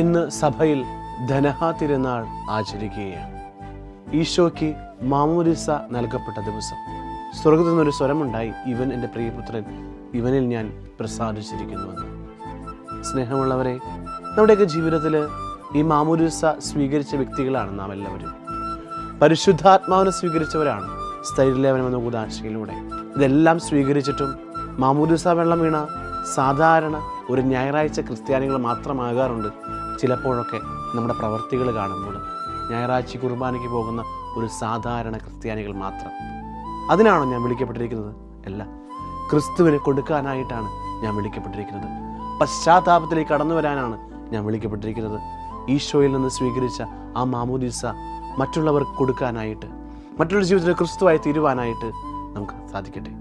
ഇന്ന് സഭയിൽ ധനഹാ തിരുനാൾ ആചരിക്കുകയാണ്. ഈശോയ്ക്ക് മാമോദിസ നൽകപ്പെട്ട ദിവസം. സ്വർഗത്തിൽ നിന്നൊരു സ്വരമുണ്ടായി, ഇവൻ എൻ്റെ പ്രിയപുത്രൻ, ഇവനിൽ ഞാൻ പ്രസാദിച്ചിരിക്കുന്നുവെന്ന്. സ്നേഹമുള്ളവരെ, നമ്മുടെയൊക്കെ ജീവിതത്തിൽ ഈ മാമോദിസ സ്വീകരിച്ച വ്യക്തികളാണ് നാം എല്ലാവരും. പരിശുദ്ധാത്മാവിനെ സ്വീകരിച്ചവരാണ് സ്ഥൈര്യലേപനം എന്ന കൂദാശയിലൂടെ. ഇതെല്ലാം സ്വീകരിച്ചിട്ടും മാമോദിസ വെള്ളം വീണ സാധാരണ ഒരു ഞായറാഴ്ച ക്രിസ്ത്യാനികൾ മാത്രമാകാറുണ്ട് ചിലപ്പോഴൊക്കെ നമ്മുടെ പ്രവർത്തികൾ കാണുമ്പോൾ. ഞായറാഴ്ച കുർബാനയ്ക്ക് പോകുന്ന ഒരു സാധാരണ ക്രിസ്ത്യാനികൾ മാത്രം. അതിനാണോ ഞാൻ വിളിക്കപ്പെട്ടിരിക്കുന്നത്? അല്ല, ക്രിസ്തുവിനെ കൊടുക്കാനായിട്ടാണ് ഞാൻ വിളിക്കപ്പെട്ടിരിക്കുന്നത്. പശ്ചാത്താപത്തിലേക്ക് കടന്നു വരാനാണ് ഞാൻ വിളിക്കപ്പെട്ടിരിക്കുന്നത്. ഈശോയിൽ നിന്ന് സ്വീകരിച്ച ആ മാമോദിസ മറ്റുള്ളവർക്ക് കൊടുക്കാനായിട്ട്, മറ്റുള്ള ജീവിതത്തിൽ ക്രിസ്തുവായി തീരുവാനായിട്ട് നമുക്ക് സാധിക്കട്ടെ.